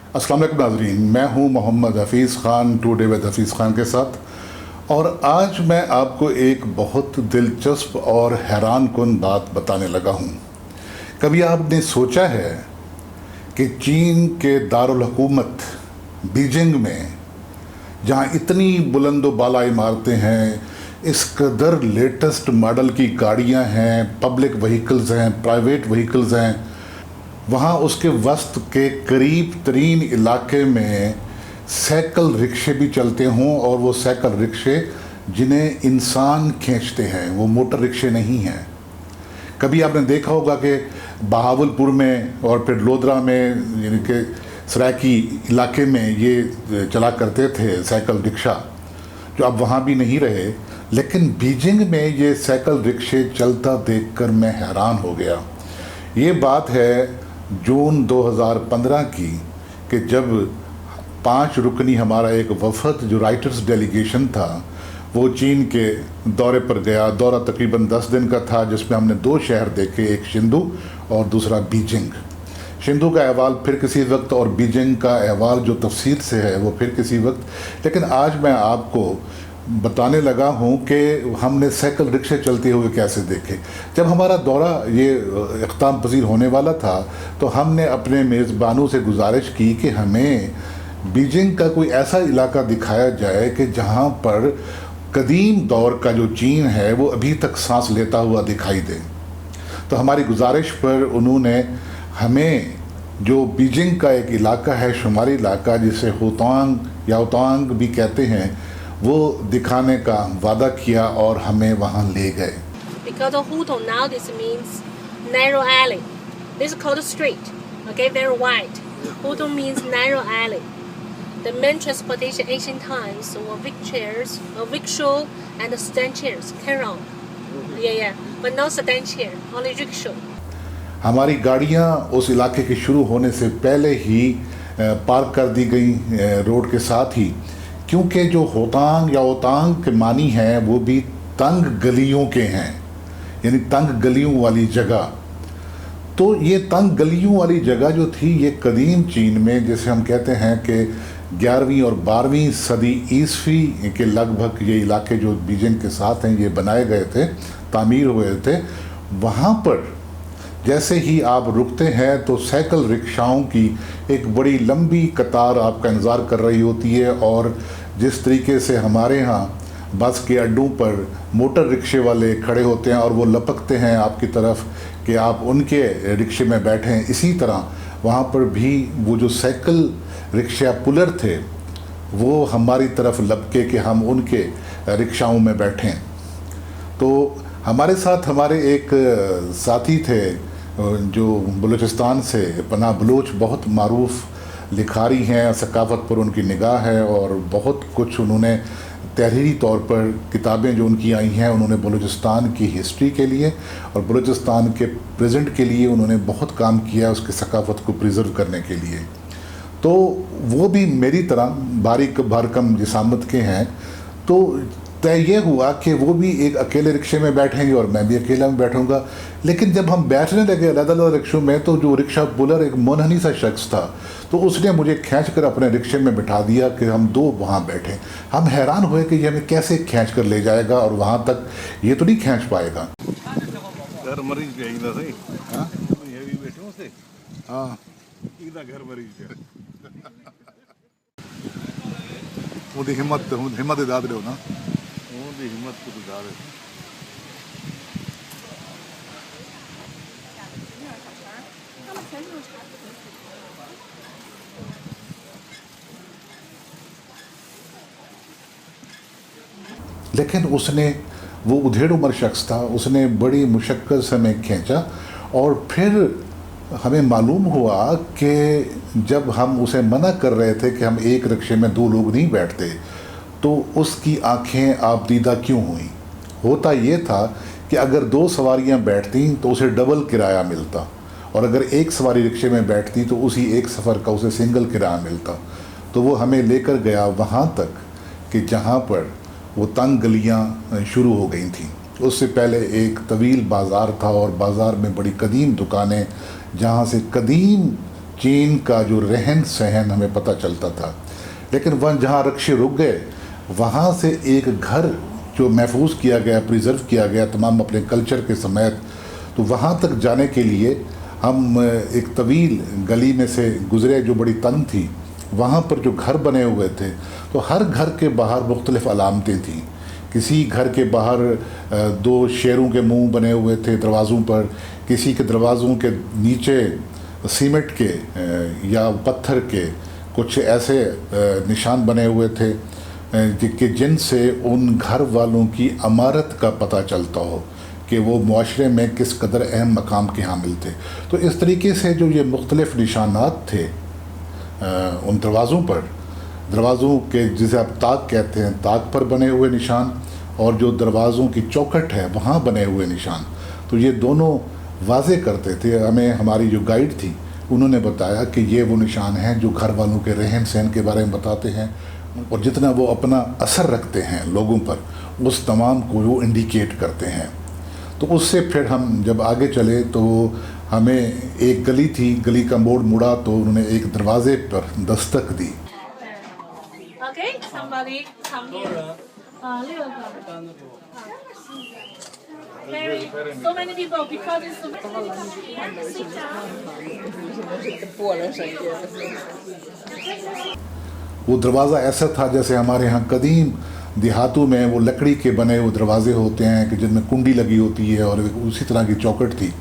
अस्सलाम वालेकुम नाज़रीन, मैं हूं मोहम्मद हफ़ीज़ ख़ान टुडे विद हफ़ीज़ ख़ान के साथ। और आज मैं आपको एक बहुत दिलचस्प और हैरान कुन बात बताने लगा हूं। कभी आपने सोचा है कि चीन के दारुल हुकूमत बीजिंग में, जहां इतनी बुलंद बाला इमारतें हैं, इस कदर लेटेस्ट मॉडल की गाड़ियां हैं, पब्लिक व्हीकल्स हैं, प्राइवेट व्हीकल्स हैं, वहाँ उसके वस्त के करीब तरीन इलाके में साइकिल रिक्शे भी चलते हों, और वो साइकिल रिक्शे जिन्हें इंसान खींचते हैं, वो मोटर रिक्शे नहीं हैं। कभी आपने देखा होगा कि बहावलपुर में और फिर लोधरा में, यानी कि सराकी इलाके में ये चला करते थे साइकिल रिक्शा, जो अब वहाँ भी नहीं रहे। लेकिन बीजिंग में ये साइकिल रिक्शे चलता देखकर मैं हैरान हो गया। ये बात है जून 2015 की, कि जब 5 रुकनी हमारा एक वफद जो राइटर्स डेलीगेशन था, वो चीन के दौरे पर गया। दौरा तकरीबन 10 दिन का था, जिसमें हमने 2 शहर देखे, एक शिंदू और दूसरा बीजिंग। शिंदू का अहवाल फिर किसी वक्त, और बीजिंग का अहवाल जो तफसील से है वो फिर किसी वक्त। लेकिन आज मैं आपको बताने लगा हूँ कि हमने साइकिल रिक्शे चलते हुए कैसे देखे। जब हमारा दौरा ये इख्ताम पजीर होने वाला था, तो हमने अपने मेज़बानों से गुजारिश की कि हमें बीजिंग का कोई ऐसा इलाका दिखाया जाए कि जहाँ पर कदीम दौर का जो चीन है वो अभी तक सांस लेता हुआ दिखाई दे। तो हमारी गुजारिश पर उन्होंने हमें जो बीजिंग का एक इलाका है, शुमारी इलाका, जिसे होतांग या होतांग भी कहते हैं, वो दिखाने का वादा किया और हमें वहाँ ले गए। Because of Hutong now this means narrow alley. This is called street. Okay, very wide. Hutong means narrow alley. The main transportation ancient times were rickshaws, rickshaw and stand chairs. Carry on. Yeah. But no stand chair, only rickshaw. हमारी गाड़ियाँ उस इलाके के शुरू होने से पहले ही park कर दी गई रोड के साथ ही, क्योंकि जो होतांग या ओतांग के मानी हैं वो भी तंग गलियों के हैं, यानी तंग गलियों वाली जगह। तो ये तंग गलियों वाली जगह जो थी, ये कदीम चीन में, जैसे हम कहते हैं कि 11वीं और 12वीं सदी ईस्वी के लगभग ये इलाके जो बीजिंग के साथ हैं ये बनाए गए थे, तामीर हुए थे। वहाँ पर जैसे ही आप रुकते हैं तो साइकिल रिक्शाओं की एक बड़ी लंबी कतार आपका इंतज़ार कर रही होती है। और जिस तरीके से हमारे यहाँ बस के अड्डों पर मोटर रिक्शे वाले खड़े होते हैं और वो लपकते हैं आपकी तरफ कि आप उनके रिक्शे में बैठें, इसी तरह वहाँ पर भी वो जो साइकिल रिक्शा पुलर थे वो हमारी तरफ लपके कि हम उनके रिक्शाओं में बैठें। तो हमारे साथ हमारे एक साथी थे जो बलूचिस्तान से, पनाह बलोच, बहुत मारूफ लिखारी हैं, सकाफ़त पर उनकी निगाह है और बहुत कुछ उन्होंने तहरीरी तौर पर किताबें जो उनकी आई हैं, उन्होंने बलूचिस्तान की हिस्ट्री के लिए और बलूचिस्तान के प्रेजेंट के लिए उन्होंने बहुत काम किया, उसकी सकाफ़त को प्रिजर्व करने के लिए। तो वो भी मेरी तरह बारीक भरकम जिसामत के हैं। तो तय ये हुआ कि वो भी एक अकेले रिक्शे में बैठेंगे और मैं भी अकेला में बैठूंगा। लेकिन जब हम बैठने लगे अलग-अलग रिक्शों में, तो जो रिक्शा पुलर एक मुनहनी सा शख्स था, तो उसने मुझे खींच कर अपने रिक्शे में बिठा दिया कि हम 2 वहाँ बैठे। हम हैरान हुए कि ये हमें कैसे खींच कर ले जाएगा, और वहाँ तक ये तो नहीं खींच पाएगा। घर मरीज भी आइंदा सही। हाँ ये भी बैठो से। हाँ, इदा घर मरीज है। ਉਹਦੀ ਹਿੰਮਤ ਦਾਦ ਲਿਓ ਨਾ। ਉਹਦੀ ਹਿੰਮਤ ਤੋਂ ਦਾਦ ਹੈ। लेकिन उसने, वो उधेड़ उम्र शख्स था, उसने बड़ी मुशक्क़त से हमें खींचा। और फिर हमें मालूम हुआ कि जब हम उसे मना कर रहे थे कि हम एक रिक्शे में 2 लोग नहीं बैठते, तो उसकी आंखें आबदीदा क्यों हुई। होता ये था कि अगर 2 सवारियां बैठती तो उसे डबल किराया मिलता, और अगर एक सवारी रिक्शे में बैठती तो उसी एक सफ़र का उसे सिंगल किराया मिलता। तो वो हमें लेकर गया वहाँ तक कि जहाँ पर वो तंग गलियाँ शुरू हो गई थीं। उससे पहले एक तवील बाज़ार था, और बाज़ार में बड़ी कदीम दुकानें, जहाँ से कदीम चीन का जो रहन सहन हमें पता चलता था। लेकिन वह जहाँ रक्षे रुक गए, वहाँ से एक घर जो महफूज किया गया, प्रिजर्व किया गया तमाम अपने कल्चर के समेत, तो वहाँ तक जाने के लिए हम एक तवील गली में से गुज़रे जो बड़ी तंग थी। वहाँ पर जो घर बने हुए थे, तो हर घर के बाहर मुख्तलिफ़ अलामतें थीं। किसी घर के बाहर दो शेरों के मुंह बने हुए थे दरवाज़ों पर, किसी के दरवाज़ों के नीचे सीमेंट के या पत्थर के कुछ ऐसे निशान बने हुए थे कि जिनसे उन घर वालों की अमारत का पता चलता हो कि वो मुआशरे में किस कदर अहम मकाम के हामिल थे। तो इस तरीके से जो ये मुख्तलिफ़ निशानात थे उन दरवाज़ों के जिसे आप ताक कहते हैं, ताक पर बने हुए निशान, और जो दरवाज़ों की चौखट है वहाँ बने हुए निशान, तो ये दोनों वाज़े करते थे। हमें हमारी जो गाइड थी उन्होंने बताया कि ये वो निशान हैं जो घर वालों के रहन सहन के बारे में बताते हैं, और जितना वो अपना असर रखते हैं लोगों पर, उस तमाम को वो इंडिकेट करते हैं। तो उससे फिर हम जब आगे चले तो हमें एक गली थी, गली का मोड़ मुड़ा तो उन्होंने एक दरवाजे पर दस्तक दी। Okay, somebody come here. Very, so many people because it's so many people here. Sit down. वो दरवाज़ा ऐसा था जैसे हमारे यहाँ कदीम देहातों में वो लकड़ी के बने हुए दरवाजे होते हैं कि जिनमें कुंडी लगी होती है, और उसी तरह की चौखट थी।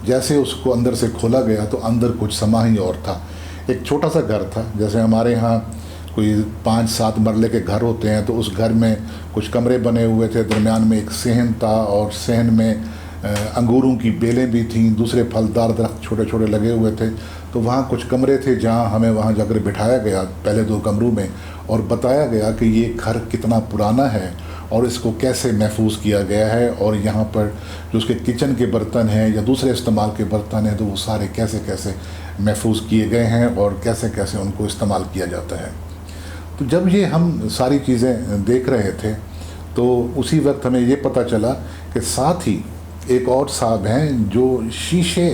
जैसे उसको अंदर से खोला गया तो अंदर कुछ समा ही और था। एक छोटा सा घर था, जैसे हमारे यहाँ कोई 5-7 मरले के घर होते हैं, तो उस घर में कुछ कमरे बने हुए थे, दरमियान में एक सहन था, और सहन में अंगूरों की बेलें भी थीं, दूसरे फलदार दरख्त छोटे छोटे लगे हुए थे। तो वहाँ कुछ कमरे थे जहाँ हमें वहाँ जाकर बिठाया गया पहले 2 कमरों में, और बताया गया कि ये घर कितना पुराना है और इसको कैसे महफूज किया गया है, और यहाँ पर जो उसके किचन के बर्तन हैं या दूसरे इस्तेमाल के बर्तन हैं, तो वो सारे कैसे कैसे महफूज किए गए हैं और कैसे कैसे उनको इस्तेमाल किया जाता है। तो जब ये हम सारी चीज़ें देख रहे थे तो उसी वक्त हमें ये पता चला कि साथ ही एक और साहब हैं जो शीशे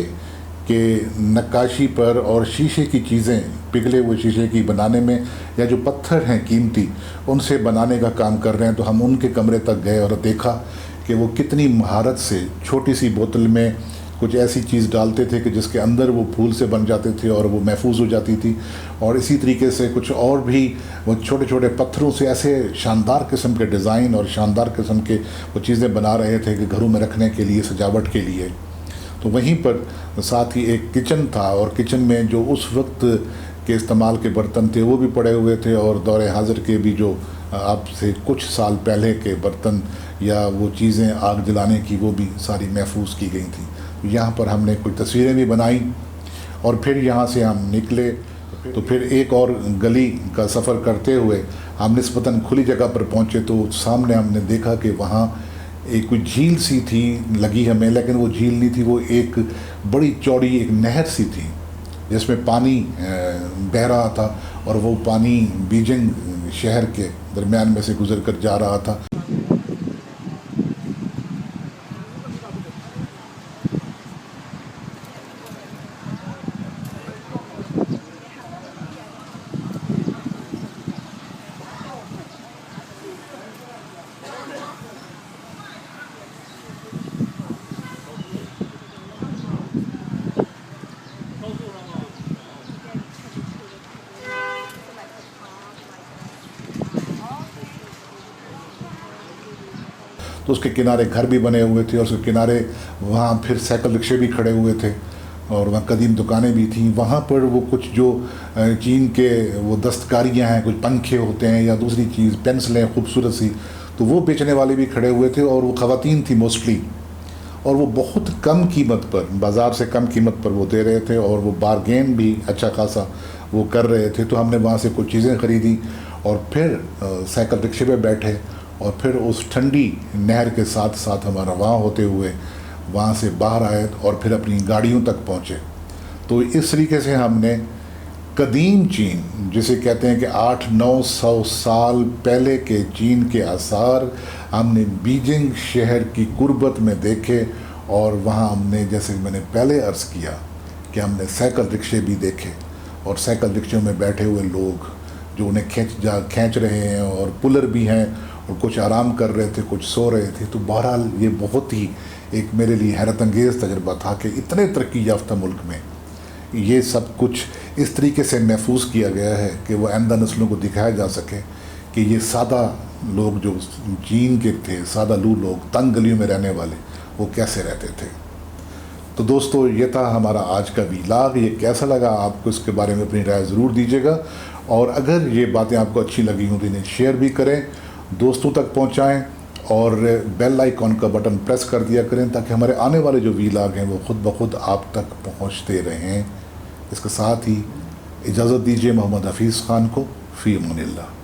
के नक्काशी पर और शीशे की चीज़ें, पिघले हुए शीशे की बनाने में, या जो पत्थर हैं कीमती उनसे बनाने का काम कर रहे हैं। तो हम उनके कमरे तक गए और देखा कि वो कितनी महारत से छोटी सी बोतल में कुछ ऐसी चीज़ डालते थे कि जिसके अंदर वो फूल से बन जाते थे और वो महफूज हो जाती थी। और इसी तरीके से कुछ और भी वो छोटे छोटे पत्थरों से ऐसे शानदार किस्म के डिज़ाइन और शानदार किस्म के वो चीज़ें बना रहे थे कि घरों में रखने के लिए, सजावट के लिए। तो वहीं पर साथ ही एक किचन था, और किचन में जो उस वक्त के इस्तेमाल के बर्तन थे वो भी पड़े हुए थे, और दौरे हाजिर के भी जो अब से कुछ साल पहले के बर्तन या वो चीज़ें आग जलाने की वो भी सारी महफूज की गई थी। यहाँ पर हमने कुछ तस्वीरें भी बनाई, और फिर यहाँ से हम निकले तो फिर एक और गली का सफ़र करते हुए हम निस्बतन खुली जगह पर पहुँचे। तो सामने हमने देखा कि वहाँ एक कोई झील सी थी लगी हमें, लेकिन वो झील नहीं थी, वो एक बड़ी चौड़ी एक नहर सी थी जिसमें पानी बह रहा था, और वो पानी बीजिंग शहर के दरमियान में से गुजर कर जा रहा था। तो उसके किनारे घर भी बने हुए थे, और उसके किनारे वहाँ फिर साइकिल रिक्शे भी खड़े हुए थे, और वहाँ कदीम दुकानें भी थीं। वहाँ पर वो कुछ जो चीन के वो दस्तकारियाँ हैं, कुछ पंखे होते हैं या दूसरी चीज़, पेंसिलें खूबसूरत सी, तो वो बेचने वाले भी खड़े हुए थे, और वो ख़वातीन थी मोस्टली, और वो बहुत कम कीमत पर, बाज़ार से कम कीमत पर वो दे रहे थे, और वो बारगेन भी अच्छा खासा वो कर रहे थे। तो हमने वहाँ से कुछ चीज़ें ख़रीदी, और फिर साइकिल रिक्शे पे बैठे, और फिर उस ठंडी नहर के साथ साथ हमारा वहाँ होते हुए वहाँ से बाहर आए, और फिर अपनी गाड़ियों तक पहुँचे। तो इस तरीके से हमने कदीम चीन, जिसे कहते हैं कि 800-900 साल पहले के चीन के आसार हमने बीजिंग शहर की गुर्बत में देखे। और वहाँ हमने, जैसे मैंने पहले अर्ज़ किया, कि हमने साइकिल रिक्शे भी देखे और साइकिल रिक्शों में बैठे हुए लोग जो उन्हें खींच रहे हैं, और पुलर भी हैं, और कुछ आराम कर रहे थे, कुछ सो रहे थे। तो बहरहाल ये बहुत ही एक मेरे लिए हैरत अंगेज़ तजुर्बा था कि इतने तरक्की याफ्ता मुल्क में ये सब कुछ इस तरीके से महफूज किया गया है कि वो आइंदा नस्लों को दिखाया जा सके कि ये सादा लोग जो जीन के थे, सादा लू लोग, तंग गलियों में रहने वाले, वो कैसे रहते थे। तो दोस्तों, ये था हमारा आज का वीलाग। ये कैसा लगा आपको, इसके बारे में अपनी राय ज़रूर दीजिएगा, और अगर ये बातें आपको अच्छी लगी हों तो इन्हें शेयर भी करें, दोस्तों तक पहुंचाएं, और बेल आइकॉन का बटन प्रेस कर दिया करें ताकि हमारे आने वाले जो वीलाग हैं वो खुद ब खुद आप तक पहुंचते रहें। इसके साथ ही इजाज़त दीजिए मोहम्मद हफीज़ ख़ान को। फ़ी अमानिल्लाह।